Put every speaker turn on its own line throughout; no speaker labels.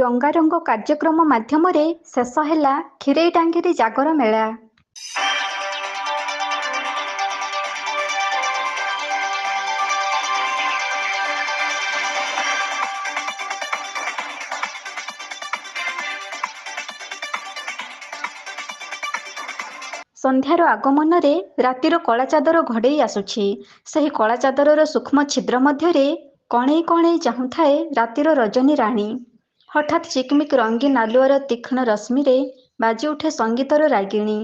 ରଙ୍ଗାରଙ୍ଗ କାର୍ଯ୍ୟକ୍ରମ ମାଧ୍ୟମରେ ଶେଷ ହେଲା କ୍ଷୀରେଇଟାଙ୍ଗିରି ଜାଗର ମେଳା। ସନ୍ଧ୍ୟାର ଆଗମନରେ ରାତିର କଳା ଚାଦର ଘୋଡ଼େଇ ଆସୁଛି। ସେହି କଳା ଚାଦରର ସୂକ୍ଷ୍ମ ଛିଦ୍ର ମଧ୍ୟରେ କଣେଇ କଣେଇ ଚାହୁଁଥାଏ ରାତିର ରଜନୀ ରାଣୀ। ହଠାତ୍ ଚିକ୍ମିକ୍ ରଙ୍ଗୀନ ଆଲୁଅର ତୀକ୍ଷ୍ଣ ରଶ୍ମିରେ ବାଜିଉଠେ ସଙ୍ଗୀତର ରାଗିଣୀ।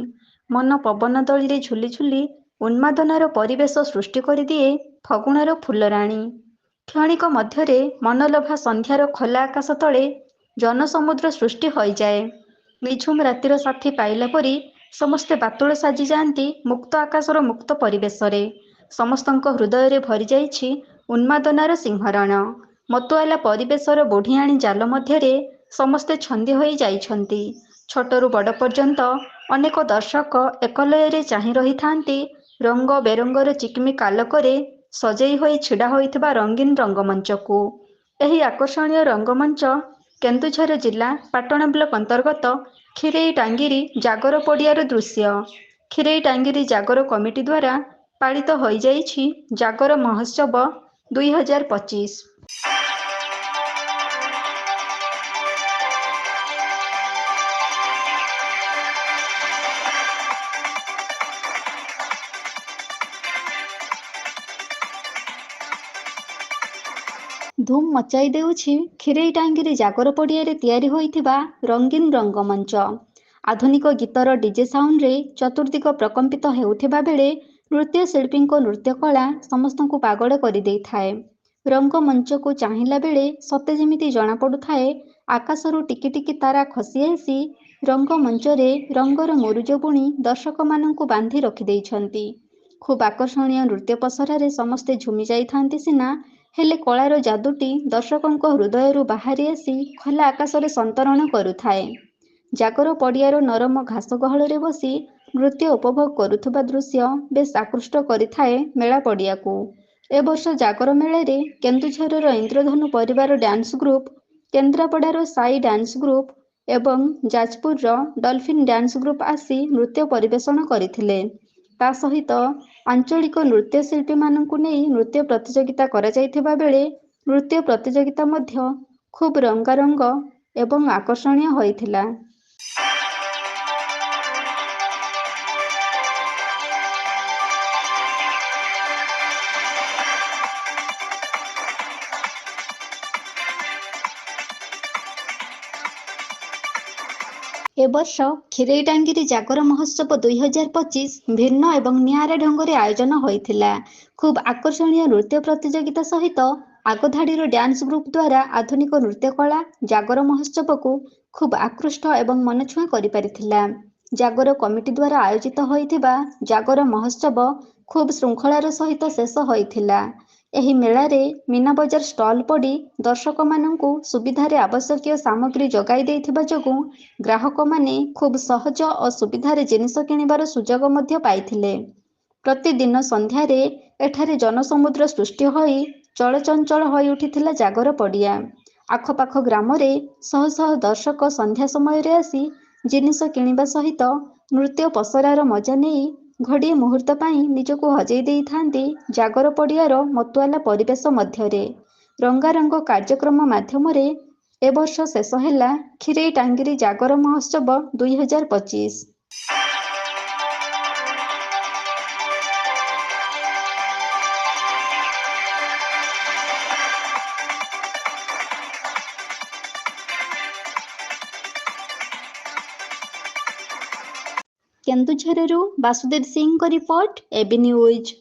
ମନ ପବନ ଦଳିରେ ଝୁଲି ଝୁଲି ଉନ୍ମାଦନାର ପରିବେଶ ସୃଷ୍ଟି କରିଦିଏ ଫଗୁଣର ଫୁଲରାଣୀ। କ୍ଷଣିକ ମଧ୍ୟରେ ମନଲୋଭା ସନ୍ଧ୍ୟାର ଖୋଲା ଆକାଶ ତଳେ ଜନସମୁଦ୍ର ସୃଷ୍ଟି ହୋଇଯାଏ। ନିଝୁମ ରାତିର ସାଥୀ ପାଇଲା ପରି ସମସ୍ତେ ବାତୁଳ ସାଜିଯାଆନ୍ତି ମୁକ୍ତ ଆକାଶର ମୁକ୍ତ ପରିବେଶରେ। ସମସ୍ତଙ୍କ ହୃଦୟରେ ଭରିଯାଇଛି ଉନ୍ମାଦନାର ସିଂହରଣ। ମତୁଆଲା ପରିବେଶର ବୁଢ଼ିଆଣୀ ଜାଲ ମଧ୍ୟରେ ସମସ୍ତେ ଛନ୍ଦି ହୋଇ ଯାଇଛନ୍ତି। ଛୋଟରୁ ବଡ଼ ପର୍ଯ୍ୟନ୍ତ ଅନେକ ଦର୍ଶକ ଏକଲୟରେ ଚାହିଁ ରହିଥାନ୍ତି ରଙ୍ଗ ବେରଙ୍ଗର ଚିକ୍ମିକ୍ ଆଲୋକରେ ସଜେଇ ହୋଇ ଛିଡ଼ା ହୋଇଥିବା ରଙ୍ଗୀନ ରଙ୍ଗମଞ୍ଚକୁ। ଏହି ଆକର୍ଷଣୀୟ ରଙ୍ଗମଞ୍ଚ କେନ୍ଦୁଝର ଜିଲ୍ଲା ପାଟଣା ବ୍ଲକ ଅନ୍ତର୍ଗତ କ୍ଷୀରେଇଟାଙ୍ଗିରି ଜାଗର ପଡ଼ିଆର ଦୃଶ୍ୟ। କ୍ଷୀରେଇଟାଙ୍ଗିରି ଜାଗର କମିଟି ଦ୍ୱାରା ପାଳିତ ହୋଇଯାଇଛି ଜାଗର ମହୋତ୍ସବ 2025। ଧୁମ୍ ମଚାଇ ଦେଉଛି କ୍ଷୀରେଇଟାଙ୍ଗିରି ଜାଗର ପଡ଼ିଆରେ ତିଆରି ହୋଇଥିବା ରଙ୍ଗୀନ ରଙ୍ଗମଞ୍ଚ। ଆଧୁନିକ ଗୀତର ଡିଜେ ସାଉଣ୍ଡରେ ଚତୁର୍ଦ୍ଦିଗ ପ୍ରକମ୍ପିତ ହେଉଥିବା ବେଳେ ନୃତ୍ୟଶିଳ୍ପୀଙ୍କ ନୃତ୍ୟକଳା ସମସ୍ତଙ୍କୁ ପାଗଳ କରିଦେଇଥାଏ। ରଙ୍ଗମଞ୍ଚକୁ ଚାହିଁଲା ବେଳେ ସତେ ଯେମିତି ଜଣାପଡ଼ୁଥାଏ ଆକାଶରୁ ଟିକି ଟିକି ତାରା ଖସି ଆସି ରଙ୍ଗମଞ୍ଚରେ ରଙ୍ଗର ମୁରୁଜ ବୁଣି ଦର୍ଶକମାନଙ୍କୁ ବାନ୍ଧି ରଖିଦେଇଛନ୍ତି। ଖୁବ୍ ଆକର୍ଷଣୀୟ ନୃତ୍ୟ ପସରାରେ ସମସ୍ତେ ଝୁମି ଯାଇଥାନ୍ତି ସିନା, ହେଲେ କଳାର ଯାଦୁଟି ଦର୍ଶକଙ୍କ ହୃଦୟରୁ ବାହାରି ଆସି ଖୋଲା ଆକାଶରେ ସନ୍ତରଣ କରୁଥାଏ। ଜାଗର ପଡ଼ିଆର ନରମ ଘାସ ଗହଳରେ ବସି ନୃତ୍ୟ ଉପଭୋଗ କରୁଥିବା ଦୃଶ୍ୟ ବେଶ୍ ଆକୃଷ୍ଟ କରିଥାଏ ମେଳା ପଡ଼ିଆକୁ। ଏ ବର୍ଷ ଜାଗର ମେଳାରେ କେନ୍ଦୁଝରର ଇନ୍ଦ୍ରଧନୁ ପରିବାର ଡ୍ୟାନ୍ସ ଗ୍ରୁପ, କେନ୍ଦ୍ରାପଡ଼ାର ସାଇ ଡ୍ୟାନ୍ସ ଗ୍ରୁପ ଏବଂ ଯାଜପୁରର ଡଲଫିନ୍ ଡ୍ୟାନ୍ସ ଗ୍ରୁପ ଆସି ନୃତ୍ୟ ପରିବେଷଣ କରିଥିଲେ। ତା ସହିତ ଆଞ୍ଚଳିକ ନୃତ୍ୟଶିଳ୍ପୀମାନଙ୍କୁ ନେଇ ନୃତ୍ୟ ପ୍ରତିଯୋଗିତା କରାଯାଇଥିବା ବେଳେ ନୃତ୍ୟ ପ୍ରତିଯୋଗିତା ମଧ୍ୟ ଖୁବ୍ ରଙ୍ଗାରଙ୍ଗ ଏବଂ ଆକର୍ଷଣୀୟ ହୋଇଥିଲା। ଏ ବର୍ଷ କ୍ଷୀରେଇଟାଙ୍ଗିରି ଜାଗର ମହୋତ୍ସବ 2025 ଭିନ୍ନ ଏବଂ ନିଆରା ଢଙ୍ଗରେ ଆୟୋଜନ ହୋଇଥିଲା। ଖୁବ୍ ଆକର୍ଷଣୀୟ ନୃତ୍ୟ ପ୍ରତିଯୋଗିତା ସହିତ ଆଗଧାଡ଼ିର ଡ୍ୟାନ୍ସ ଗ୍ରୁପ ଦ୍ୱାରା ଆଧୁନିକ ନୃତ୍ୟକଳା ଜାଗର ମହୋତ୍ସବକୁ ଖୁବ୍ ଆକୃଷ୍ଟ ଏବଂ ମନଛୁଆଁ କରିପାରିଥିଲା। ଜାଗର କମିଟି ଦ୍ୱାରା ଆୟୋଜିତ ହୋଇଥିବା ଜାଗର ମହୋତ୍ସବ ଖୁବ୍ ଶୃଙ୍ଖଳାର ସହିତ ଶେଷ ହୋଇଥିଲା। ଏହି ମେଳାରେ ମୀନାବଜାର ଷ୍ଟଲ୍ ପଡ଼ି ଦର୍ଶକମାନଙ୍କୁ ସୁବିଧାରେ ଆବଶ୍ୟକୀୟ ସାମଗ୍ରୀ ଯୋଗାଇ ଦେଇଥିବା ଯୋଗୁଁ ଗ୍ରାହକମାନେ ଖୁବ୍ ସହଜ ଓ ସୁବିଧାରେ ଜିନିଷ କିଣିବାର ସୁଯୋଗ ମଧ୍ୟ ପାଇଥିଲେ। ପ୍ରତିଦିନ ସନ୍ଧ୍ୟାରେ ଏଠାରେ ଜନସମୁଦ୍ର ସୃଷ୍ଟି ହୋଇ ଚଳଚଞ୍ଚଳ ହୋଇ ଉଠିଥିଲା ଜାଗର ପଡ଼ିଆ। ଆଖପାଖ ଗ୍ରାମରେ ଶହ ଶହ ଦର୍ଶକ ସନ୍ଧ୍ୟା ସମୟରେ ଆସି ଜିନିଷ କିଣିବା ସହିତ ନୃତ୍ୟ ପସରାର ମଜା ନେଇ ଘଡ଼ିଏ ମୁହୂର୍ତ୍ତ ପାଇଁ ନିଜକୁ ହଜେଇ ଦେଇଥାନ୍ତି ଜାଗର ପଡ଼ିଆର ମତୁଆଲା ପରିବେଶ ମଧ୍ୟରେ। ରଙ୍ଗାରଙ୍ଗ କାର୍ଯ୍ୟକ୍ରମ ମାଧ୍ୟମରେ ଏ ବର୍ଷ ଶେଷ ହେଲା କ୍ଷୀରେଇଟାଙ୍ଗିରି ଜାଗର ମହୋତ୍ସବ 2025। କେନ୍ଦୁଝରରୁ ବାସୁଦେବ ସିଂଙ୍କ ରିପୋର୍ଟ, ଏବି ନ୍ୟୁଜ୍।